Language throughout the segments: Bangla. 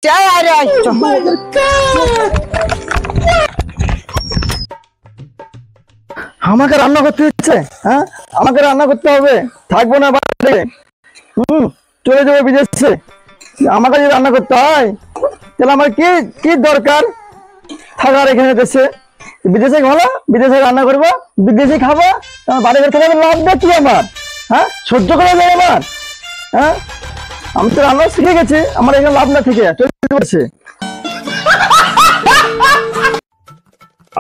এসছে আরে আমাকে রান্না করতে হচ্ছে। হ্যাঁ, আমাকে রান্না করতে হবে, থাকবো না বাড়িতে। চলে যাবো বিদেশে। আমাকে যদি রান্না করতে হয় তাহলে আমার কি কি দরকার থাকার এখানে দেশে? বিদেশে ভালো, বিদেশে রান্না করবো, বিদেশে খাবো, বাড়ি ঘর থেকে লাভটা কি আমার? হ্যাঁ, সহ্য করা যায় আমার? হ্যাঁ, আমি তো রান্না শিখে গেছি, আমার এখানে লাভ না থেকে চলে যাচ্ছে।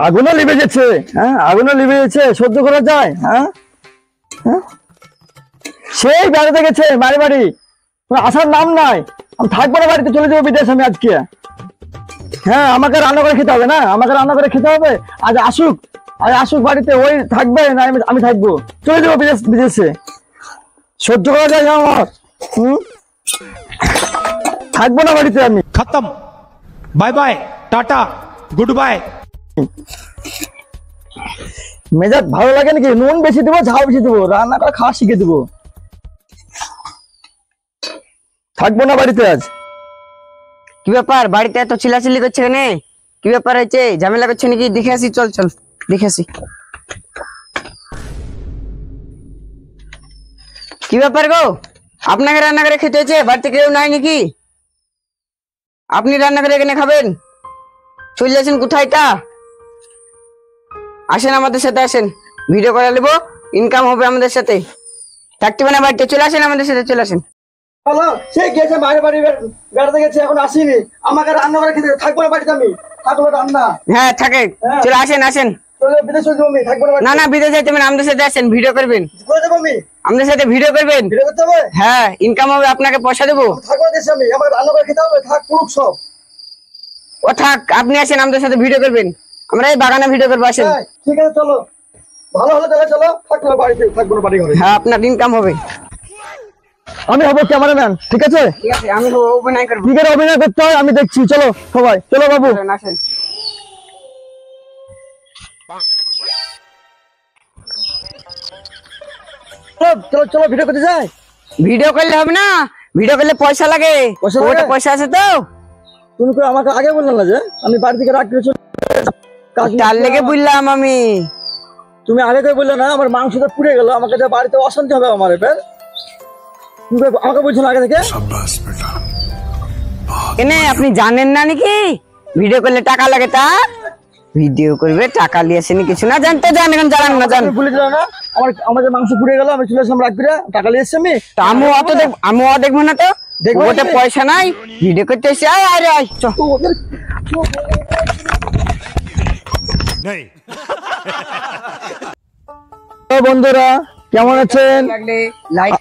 আগুনও লিভে যাচ্ছে। হ্যাঁ, আগুনও লিভে যাচ্ছে, সহ্য করা যায়? হ্যাঁ, সেই বেড়াতে গেছে বাড়ি বাড়ি, আসার নাম নাই। আমি থাকবো না বাড়িতে, চলে যাবো বিদেশ আমি আজকে। হ্যাঁ, আমাকে রান্না করে খেতে হবে না, আমাকে রান্না করে খেতে হবে। আজ আসুক, আজ আসুক বাড়িতে, ওই থাকবে না আমি থাকবো, চলে যাবো বিদেশে। সহ্য করা যায় না আমার। থাকবো না বাড়িতে আমি। खत्म, bye bye, tata, good bye. মেজাজ ভালো লাগে নাকি? নুন বেশি দেবো, ঝাল বেশি দেবো, রান্না করে খাওয়া শিখে দেবো। থাকবো না বাড়িতে আজ। কি ব্যাপার, বাড়িতে এত চিল্লাচিল্লি করছে কেন? কি ব্যাপার হয়েছে? ঝামেলা করছে নাকি? দেখে আসি, চল চল দেখে আসি। কি ব্যাপার গো, আপনাকে রান্না করে খেতে হয়েছে? বাড়িতে কেউ নাই নাকি? আপনি রান্না করে এখানে খাবেন? চলে যাচ্ছেন কোথায় তা? আসেন আমাদের সাথে, আসেন, ভিডিও করে নেবো, ইনকাম হবে আমাদের সাথে। থাকতে হবে না বাড়িতে, চলে আসেন আমাদের সাথে, চলে আসেন। বলো, সে গেছে বাইরে বাড়ি বেড়াতে গেছে, এখন আসিনি। আমাকে রান্না করে খেতে, থাকবো না বাড়িতে আমি। থাকবো রান্না। হ্যাঁ থাকে, চলে আসেন আসেন। বিদেশ চলে যাবো আমি, থাকবো না। না না, বিদেশ যাইতে হবে না, আমাদের সাথে আসেন, ভিডিও করবেন। করে যাবো আমি, আমাদের সাথে ভিডিও করবেন। ভিডিও করতে হবে। হ্যাঁ, ইনকাম হবে, আপনাকে পয়সা দেবো। থাকবো না দেশে আমি, আমাকে রান্না করে খেতে হবে। থাক পুরুষ সব। ও থাক, আপনি আসেন আমাদের সাথে ভিডিও করবেন, আমরা এই বাগানে ভিডিও করবো, আসেন। ঠিক আছে চলো, ভালো হলে তাহলে চলো। থাকবো না বাড়িতে, থাকবো না বাড়ি ঘরে। হ্যাঁ, আপনার ইনকাম হবে। আমি হবো ক্যামেরাম্যান, ঠিক আছে? ঠিক আছে, আমি অভিনয় করবো। কি করে অভিনয় করতে হয় আমি দেখছি। চলো সবাই, চলো বাবু। আসেন। চলো চলো, ভিডিও করতে যাই। ভিডিও করলে হবে না, ভিডিও করলে পয়সা লাগে। পয়সা লাগে? ওটা পয়সা আছে তো? তুমি করে আমাকে আগে বললে না যে আমি বাড়ি থেকে রাখতে চলে তার লেগে বললাম আমি। তুমি আগে করে বললে না, আমার মাংসটা পুড়ে গেল, আমাকে যে বাড়িতে অশান্তি হবে আমার। এবার তুমি আমাকে বলছো না আগে থেকে? এনে আপনি জানেন না নাকি ভিডিও করলে টাকা লাগে? তা ভিডিও করবে, টাকা লিয়েছেন কিছু না জানতে, জান এখন জানান না, জান। বলে দিল না, আমার যে মাংস পুড়ে গেল, আমি চলে আসলাম রাখবি, টাকা লিয়ে এসছি আমি। তা আমিও দেখবো না তো, দেখবো ওটা না? পয়সা নাই, ভিডিও করতে এসে আরে আয় চ। नहीं বন্ধুরা কেমন আছেন?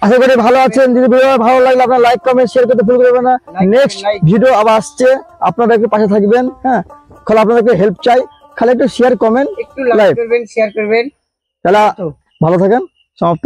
আশা করি ভালো আছেন। যদি ভিডিও ভালো লাগলে আপনার লাইক কমেন্ট শেয়ার করতে ভুল করবেন না। নেক্সট ভিডিও আবার আসছে, আপনারা একটু পাশে থাকবেন। হ্যাঁ, খালি আপনাদেরকে হেল্প চাই, খালি একটু শেয়ার কমেন্ট একটু লাইক করবেন, শেয়ার করবেন। তাহলে ভালো থাকেন। সমাপ্ত।